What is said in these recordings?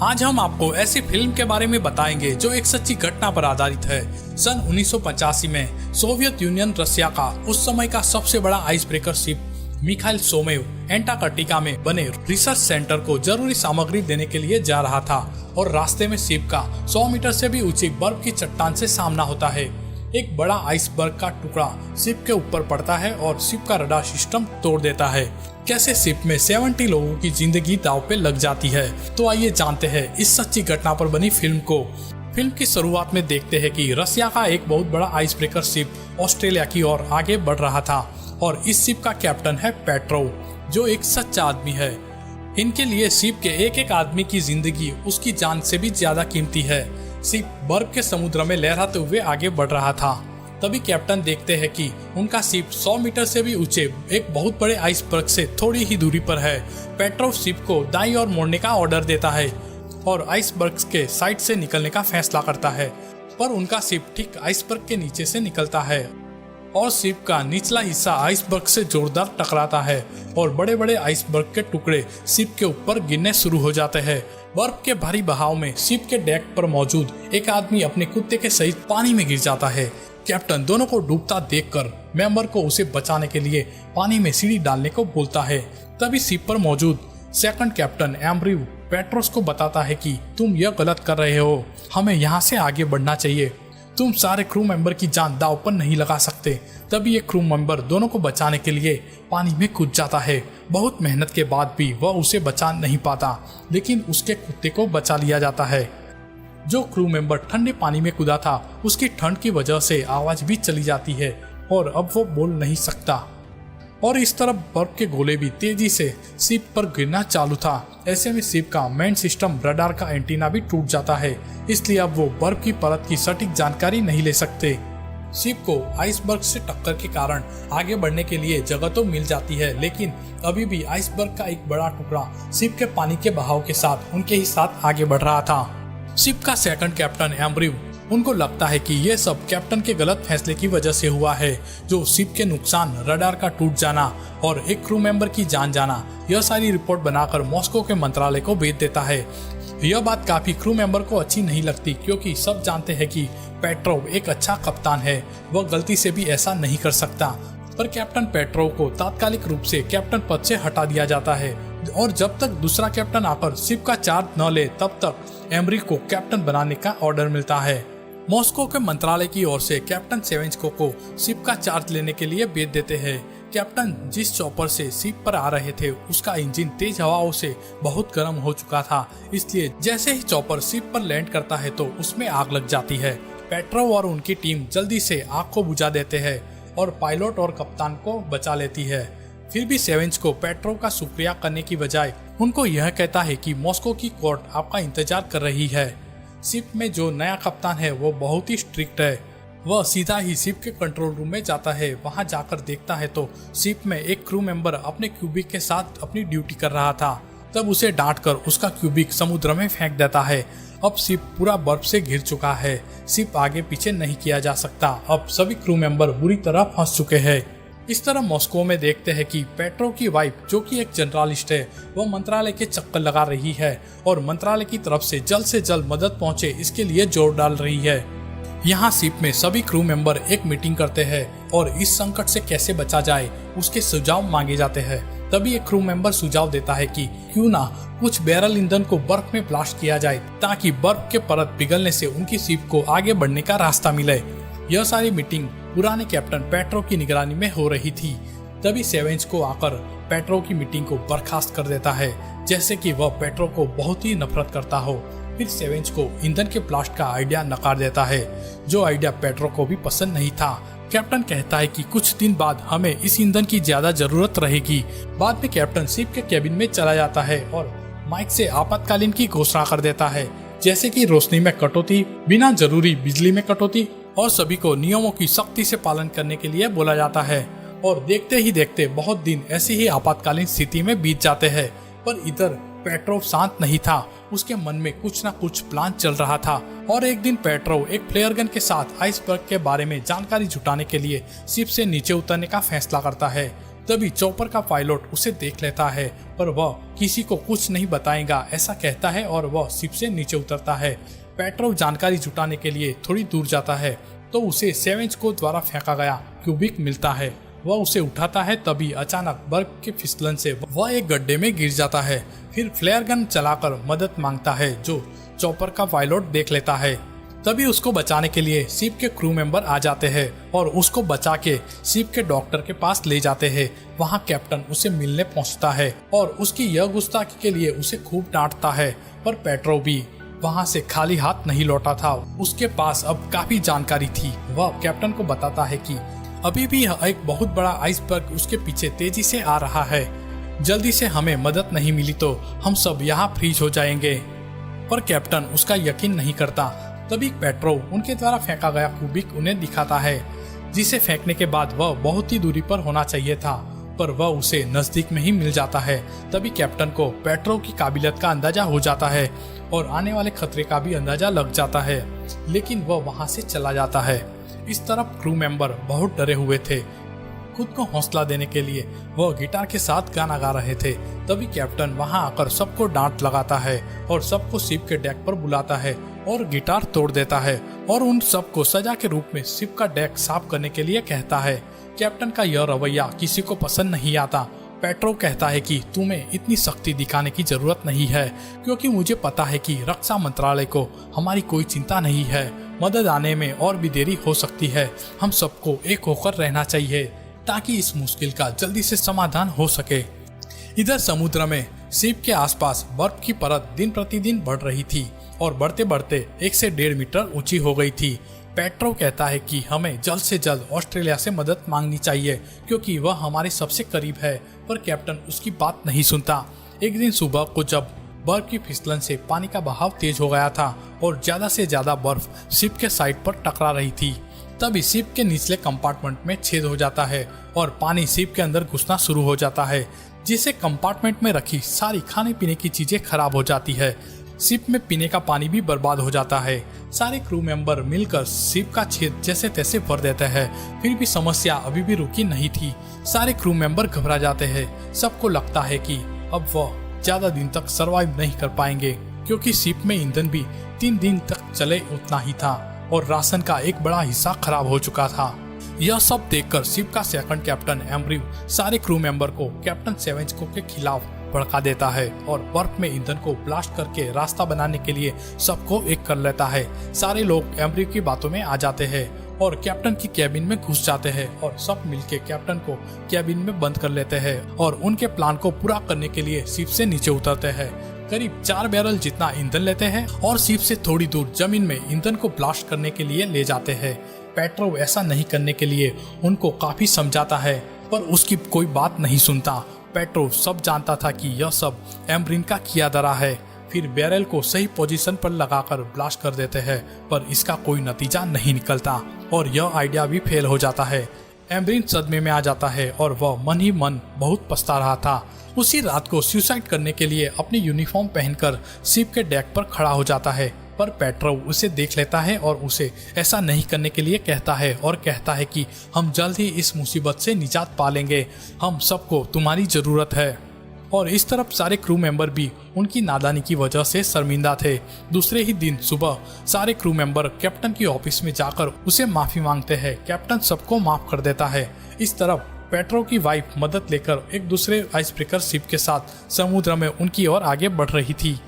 आज हम आपको ऐसी फिल्म के बारे में बताएंगे जो एक सच्ची घटना पर आधारित है। सन 1985 में सोवियत यूनियन रशिया का उस समय का सबसे बड़ा ice breaker ship Mikhail Somov Antarctica में बने रिसर्च सेंटर को जरूरी सामग्री देने के लिए जा रहा था और रास्ते में शिप का 100 मीटर से भी ऊंची बर्फ की चट्टान से सामना होता है। एक बड़ा आइसबर्ग का टुकड़ा शिप के ऊपर पड़ता है और शिप का रडार सिस्टम तोड़ देता है। कैसे शिप में 70 लोगों की जिंदगी दांव पे लग जाती है, तो आइए जानते हैं इस सच्ची घटना पर बनी फिल्म को। फिल्म की शुरुआत में देखते हैं कि रशिया का एक बहुत बड़ा आइस ब्रेकर शिप ऑस्ट्रेलिया की ओर आगे बढ़ रहा था और इस शिप का कैप्टन है पेट्रोव, जो एक सच्चा आदमी है। इनके लिए शिप के एक एक आदमी की जिंदगी उसकी जान से भी ज्यादा कीमती है। शिप बर्फ के समुद्र में लहराते हुए आगे बढ़ रहा था। तभी कैप्टन देखते हैं कि उनका शिप 100 मीटर से भी ऊंचे एक बहुत बड़े आइसबर्ग से थोड़ी ही दूरी पर है। पेट्रोव शिप को दाईं ओर मोड़ने का ऑर्डर देता है और आइसबर्ग के साइड से निकलने का फैसला करता है, पर उनका शिप ठीक आइसबर्ग के नीचे से निकलता है और शिप का निचला हिस्सा आइसबर्ग से जोरदार टकराता है और बड़े बड़े आइसबर्ग के टुकड़े शिप के ऊपर गिरने शुरू हो जाते हैं। बर्फ के भारी बहाव में शिप के डेक पर मौजूद एक आदमी अपने कुत्ते के सहित पानी में गिर जाता है। कैप्टन दोनों को डूबता देखकर मेंबर को उसे बचाने के लिए पानी में सीढ़ी डालने को बोलता है। तभी शिप पर मौजूद सेकंड कैप्टन एम्ब्रिव पेट्रोस को बताता है कि तुम यह गलत कर रहे हो, हमें यहाँ से आगे बढ़ना चाहिए, तुम सारे क्रू मेंबर की जान दांव पर नहीं लगा सकते। तभी ये क्रू मेंबर दोनों को बचाने के लिए पानी में कूद जाता है। बहुत मेहनत के बाद भी वह उसे बचा नहीं पाता, लेकिन उसके कुत्ते को बचा लिया जाता है। जो क्रू मेंबर ठंडे पानी में कूदा था, उसकी ठंड की वजह से आवाज भी चली जाती है और अब वो बोल नहीं सकता। और इस तरफ बर्फ के गोले भी तेजी से शिप पर गिरना चालू था। ऐसे में शिप का मेन सिस्टम रडार का एंटीना भी टूट जाता है, इसलिए अब वो बर्फ की परत की सटीक जानकारी नहीं ले सकते। शिप को आइसबर्ग से टक्कर के कारण आगे बढ़ने के लिए जगह तो मिल जाती है, लेकिन अभी भी आइसबर्ग का एक बड़ा टुकड़ा शिप के पानी के बहाव के साथ उनके ही साथ आगे बढ़ रहा था। शिप का सेकंड कैप्टन एम्ब्रिव, उनको लगता है कि ये सब कैप्टन के गलत फैसले की वजह से हुआ है, जो शिप के नुकसान, रडार का टूट जाना और एक क्रू मेंबर की जान जाना। यह सारी रिपोर्ट बनाकर मॉस्को के मंत्रालय को भेज देता है। यह बात काफी क्रू मेंबर को अच्छी नहीं लगती, क्योंकि सब जानते हैं कि पेट्रोव एक अच्छा कप्तान है, वह गलती से भी ऐसा नहीं कर सकता। पर कैप्टन पेट्रोव को तात्कालिक रूप से कैप्टन पद से हटा दिया जाता है और जब तक दूसरा कैप्टन आकर शिप का चार्ज न ले, तब तक एम्ब्री को कैप्टन बनाने का ऑर्डर मिलता है। मॉस्को के मंत्रालय की ओर से कैप्टन सेवेंस्को को शिप का चार्ज लेने के लिए भेज देते हैं। कैप्टन जिस चॉपर से शिप पर आ रहे थे, उसका इंजन तेज हवाओं से बहुत गर्म हो चुका था, इसलिए जैसे ही चॉपर शिप पर लैंड करता है तो उसमें आग लग जाती है। पेट्रोव और उनकी टीम जल्दी से आग को बुझा देते हैं और पायलट और कप्तान को बचा लेती है। फिर भी सेवेंस्को पेट्रोव का शुक्रिया करने की बजाय उनको यह कहता है कि मॉस्को की कोर्ट आपका इंतजार कर रही है। शिप में जो नया कप्तान है वो बहुत ही स्ट्रिक्ट है। वह सीधा ही शिप के कंट्रोल रूम में जाता है। वहां जाकर देखता है तो शिप में एक क्रू मेंबर अपने क्यूबिक के साथ अपनी ड्यूटी कर रहा था। तब उसे डांटकर उसका क्यूबिक समुद्र में फेंक देता है। अब शिप पूरा बर्फ से घिर चुका है, शिप आगे पीछे नहीं किया जा सकता। अब सभी क्रू मेंबर बुरी तरह फंस चुके हैं। इस तरह मॉस्को में देखते हैं कि पेट्रोव की वाइफ, जो कि एक जर्नलिस्ट है, वह मंत्रालय के चक्कर लगा रही है और मंत्रालय की तरफ से जल्द मदद पहुंचे इसके लिए जोर डाल रही है। यहाँ शिप में सभी क्रू मेंबर एक मीटिंग करते हैं और इस संकट से कैसे बचा जाए उसके सुझाव मांगे जाते हैं। तभी एक क्रू मेंबर सुझाव देता है कि क्यों ना कुछ बैरल ईंधन को बर्फ में ब्लास्ट किया जाए, ताकि बर्फ के परत पिघलने से उनकी शिप को आगे बढ़ने का रास्ता मिले। यह सारी मीटिंग पुराने कैप्टन पेट्रोव की निगरानी में हो रही थी। तभी सेवेंस्को आकर पेट्रोव की मीटिंग को बर्खास्त कर देता है, जैसे कि वह पेट्रोव को बहुत ही नफरत करता हो। फिर सेवेंस्को ईंधन के ब्लास्ट का आइडिया नकार देता है, जो आइडिया पेट्रोव को भी पसंद नहीं था। कैप्टन कहता है कि कुछ दिन बाद हमें इस ईंधन की ज्यादा जरूरत रहेगी। बाद में कैप्टन शिप के केबिन में चला जाता है और माइक से आपातकालीन की घोषणा कर देता है, जैसे कि रोशनी में कटौती, बिना जरूरी बिजली में कटौती और सभी को नियमों की सख्ती से पालन करने के लिए बोला जाता है। और देखते ही देखते बहुत दिन ऐसी ही आपातकालीन स्थिति में बीत जाते हैं। पर इधर पेट्रोव शांत नहीं था, उसके मन में कुछ न कुछ प्लान चल रहा था। और एक दिन पेट्रोव एक फ्लेयर गन के साथ आइसबर्ग के बारे में जानकारी जुटाने के लिए शिप से नीचे उतरने का फैसला करता है। तभी चॉपर का पायलट उसे देख लेता है, पर वह किसी को कुछ नहीं बताएगा ऐसा कहता है और वह शिप से नीचे उतरता है। पेट्रोव जानकारी जुटाने के लिए थोड़ी दूर जाता है तो उसे सेवेंज को द्वारा फेंका गया क्यूबिक मिलता है। वह उसे उठाता है, तभी अचानक बर्फ के फिसलन से वह एक गड्ढे में गिर जाता है। फिर फ्लेयर गन चलाकर मदद मांगता है, जो चॉपर का पायलट देख लेता है। तभी उसको बचाने के लिए शिप के क्रू मेंबर आ जाते हैं और उसको बचा के शिप के डॉक्टर के पास ले जाते हैं। वहाँ कैप्टन उसे मिलने पहुँचता है और उसकी यह गुस्ताखी के लिए उसे खूब डांटता है, पर पेट्रो भी वहाँ से खाली हाथ नहीं लौटा था। उसके पास अब काफी जानकारी थी। वह कैप्टन को बताता है कि अभी भी एक बहुत बड़ा आइसबर्ग उसके पीछे तेजी से आ रहा है। जल्दी से हमें मदद नहीं मिली तो हम सब यहाँ फ्रीज हो जाएंगे। पर कैप्टन उसका यकीन नहीं करता। तभी पेट्रो उनके द्वारा फेंका गया क्यूबिक उन्हें दिखाता है, जिसे फेंकने के बाद वह बहुत ही दूरी पर होना चाहिए था, पर वह उसे नजदीक में ही मिल जाता है। तभी कैप्टन को पेट्रो की काबिलियत का अंदाजा हो जाता है और आने वाले खतरे का भी अंदाजा लग जाता है, लेकिन वह वहाँ से चला जाता है। इस तरफ क्रू मेंबर बहुत डरे हुए थे। खुद को हौसला देने के लिए वह गिटार के साथ गाना गा रहे थे। तभी कैप्टन वहां आकर सबको डांट लगाता है और सबको शिप के डेक पर बुलाता है और गिटार तोड़ देता है और उन सबको सजा के रूप में शिप का डेक साफ करने के लिए कहता है। कैप्टन का यह रवैया किसी को पसंद नहीं आता। पेट्रो कहता है कि तुम्हें इतनी सख्ती दिखाने की जरूरत नहीं है, क्योंकि मुझे पता है कि रक्षा मंत्रालय को हमारी कोई चिंता नहीं है। मदद आने में और भी देरी हो सकती है। हम सबको एक होकर रहना चाहिए ताकि इस मुश्किल का जल्दी से समाधान हो सके। इधर समुद्र में शिप के आसपास बर्फ की परत दिन प्रतिदिन बढ़ रही थी और बढ़ते बढ़ते 1 से 1.5 मीटर ऊंची हो गई थी। पेट्रो कहता है कि हमें जल्द से जल्द ऑस्ट्रेलिया से मदद मांगनी चाहिए, क्योंकि वह हमारे सबसे करीब है, पर कैप्टन उसकी बात नहीं सुनता। एक दिन सुबह को जब बर्फ की फिसलन से पानी का बहाव तेज हो गया था और ज्यादा से ज्यादा बर्फ शिप के साइड पर टकरा रही थी, तभी शिप के निचले कंपार्टमेंट में छेद हो जाता है और पानी शिप के अंदर घुसना शुरू हो जाता है, जिससे कंपार्टमेंट में रखी सारी खाने पीने की चीजें खराब हो जाती है। शिप में पीने का पानी भी बर्बाद हो जाता है। सारे क्रू मेंबर मिलकर शिप का छेद जैसे तैसे भर देते हैं, फिर भी समस्या अभी भी रुकी नहीं थी। सारे क्रू मेंबर घबरा जाते हैं। सबको लगता है कि अब वह ज्यादा दिन तक सरवाइव नहीं कर पाएंगे, क्योंकि शिप में ईंधन भी 3 दिन तक चले उतना ही था और राशन का एक बड़ा हिस्सा खराब हो चुका था। यह सब देखकर शिप का सेकंड कैप्टन एम्ब्रिव सारे क्रू मेंबर को कैप्टन सेवेंजको के खिलाफ भड़का देता है और बर्फ में ईंधन को ब्लास्ट करके रास्ता बनाने के लिए सबको एक कर लेता है। सारे लोग एम्ब्रिव की बातों में आ जाते हैं और कैप्टन की कैबिन में घुस जाते हैं और सब मिलके कैप्टन को कैबिन में बंद कर लेते हैं और उनके प्लान को पूरा करने के लिए शिप से नीचे उतरते हैं। करीब 4 बैरल जितना ईंधन लेते हैं और शिप से थोड़ी दूर जमीन में ईंधन को ब्लास्ट करने के लिए ले जाते हैं। पेट्रो ऐसा नहीं करने के लिए उनको काफी समझाता है, पर उसकी कोई बात नहीं सुनता। पेट्रो सब जानता था कि यह सब एम्ब्रिन का किया धरा है। फिर बैरल को सही पोजीशन पर लगाकर ब्लास्ट कर देते हैं, पर इसका कोई नतीजा नहीं निकलता और यह आइडिया भी फेल हो जाता है। एम्ब्रिन सदमे में आ जाता है और वह मन ही मन बहुत पछता रहा था। उसी रात को सुसाइड करने के लिए अपनी यूनिफॉर्म पहनकर शिप के डेक पर खड़ा हो जाता है, पर पेट्रो उसे देख लेता है और उसे ऐसा नहीं करने के लिए कहता है और कहता है कि हम जल्द ही इस मुसीबत से निजात पा लेंगे, हम सबको तुम्हारी जरूरत है। और इस तरफ सारे क्रू मेंबर भी उनकी नादानी की वजह से शर्मिंदा थे। दूसरे ही दिन सुबह सारे क्रू मेंबर कैप्टन की ऑफिस में जाकर उसे माफी मांगते हैं। कैप्टन सबको माफ कर देता है। इस तरफ पेट्रो की वाइफ मदद लेकर एक दूसरे आइस ब्रेकर शिप के साथ समुद्र में उनकी ओर आगे बढ़ रही थी।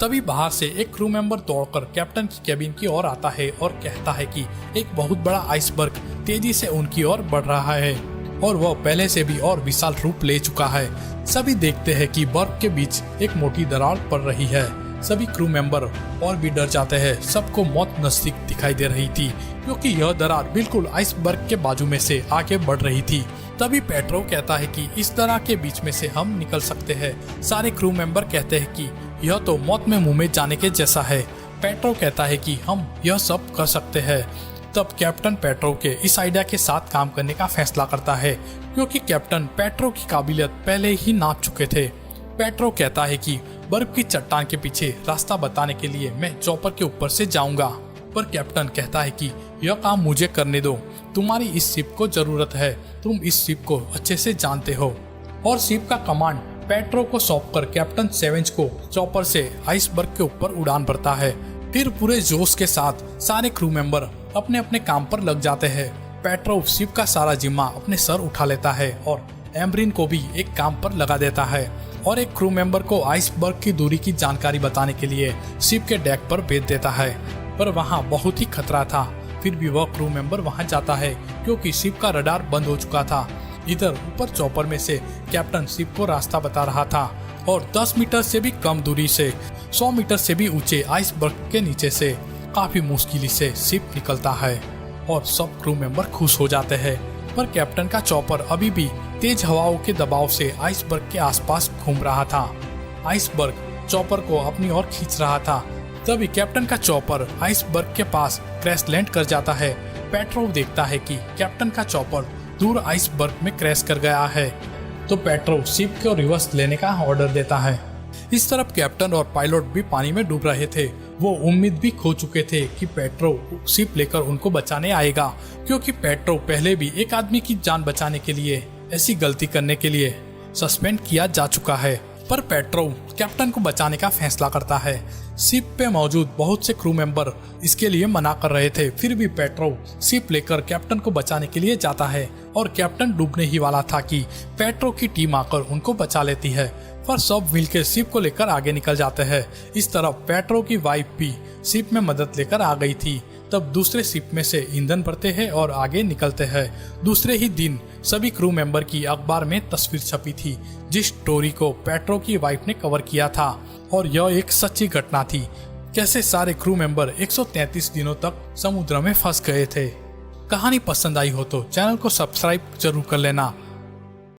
तभी बाहर से एक क्रू मेंबर दौड़कर कैप्टन की कैबिन की ओर आता है और कहता है कि एक बहुत बड़ा आइसबर्ग तेजी से उनकी ओर बढ़ रहा है और वह पहले से भी और विशाल रूप ले चुका है। सभी देखते हैं कि बर्फ के बीच एक मोटी दरार पड़ रही है। सभी क्रू मेंबर और भी डर जाते हैं। सबको मौत नजदीक दिखाई दे रही थी, क्योंकि यह दरार बिल्कुल आइसबर्ग के बाजू में से आगे बढ़ रही थी। तभी पेट्रो कहता है कि इस दरार के बीच में से हम निकल सकते हैं। सारे क्रू मेंबर कहते हैं कि यह तो मौत में मुंह में जाने के जैसा है। पेट्रो कहता है कि हम यह सब कर सकते हैं। तब कैप्टन पेट्रो के इस आइडिया के साथ काम करने का फैसला करता है, क्योंकि कैप्टन पेट्रो की काबिलियत पहले ही नाप चुके थे। पेट्रो कहता है कि बर्फ की चट्टान के पीछे रास्ता बताने के लिए मैं चॉपर के ऊपर से जाऊंगा। पर कैप्टन कहता है कि यह काम मुझे करने दो, तुम्हारी इस शिप को जरूरत है, तुम इस शिप को अच्छे से जानते हो। और शिप का कमांड पेट्रो को सौंपकर कैप्टन सेवेंज को चॉपर से आइसबर्ग के ऊपर उड़ान भरता है। फिर पूरे जोश के साथ सारे क्रू मेंबर अपने अपने काम पर लग जाते हैं। पेट्रो शिप का सारा जिम्मा अपने सर उठा लेता है और एम्ब्रिन को भी एक काम पर लगा देता है और एक क्रू मेंबर को आइसबर्ग की दूरी की जानकारी बताने के लिए शिप के डेक पर भेज देता है। पर वहाँ बहुत ही खतरा था, फिर भी वह क्रू मेंबर वहाँ जाता है क्योंकि शिप का रडार बंद हो चुका था। इधर ऊपर चॉपर में से कैप्टन शिप को रास्ता बता रहा था और 10 मीटर से भी कम दूरी से 100 मीटर से भी ऊंचे आइसबर्ग के नीचे से काफी मुश्किल से शिप निकलता है और सब क्रू मेंबर खुश हो जाते हैं। पर कैप्टन का चॉपर अभी भी तेज हवाओं के दबाव से आइसबर्ग के आसपास घूम रहा था। आइसबर्ग चॉपर को अपनी ओर खींच रहा था। तभी कैप्टन का चॉपर आइसबर्ग के पास क्रैश लैंड कर जाता है। पेट्रो देखता है कि कैप्टन का चॉपर दूर आइसबर्ग में क्रैश कर गया है, तो पेट्रो शिप को रिवर्स लेने का ऑर्डर देता है। इस तरफ कैप्टन और पायलट भी पानी में डूब रहे थे। वो उम्मीद भी खो चुके थे कि पेट्रो शिप लेकर उनको बचाने आएगा, क्योंकि पेट्रो पहले भी एक आदमी की जान बचाने के लिए ऐसी गलती करने के लिए सस्पेंड किया जा चुका है। पर पेट्रो कैप्टन को बचाने का फैसला करता है। शिप पे मौजूद बहुत से क्रू मेंबर इसके लिए मना कर रहे थे, फिर भी पेट्रो शिप लेकर कैप्टन को बचाने के लिए जाता है और कैप्टन डूबने ही वाला था कि पेट्रो की टीम आकर उनको बचा लेती है। पर सब मिलकर शिप को लेकर आगे निकल जाते हैं। इस तरफ पेट्रो की वाइफ भी शिप में मदद लेकर आ गई थी। तब दूसरे शिप में से ईंधन भरते हैं और आगे निकलते हैं। दूसरे ही दिन सभी क्रू मेंबर की अखबार में तस्वीर छपी थी, जिस स्टोरी को पेट्रो की वाइफ ने कवर किया था और यह एक सच्ची घटना थी। कैसे सारे क्रू मेंबर 133 दिनों तक समुद्र में फंस गए थे। कहानी पसंद आई हो तो चैनल को सब्सक्राइब जरूर कर लेना।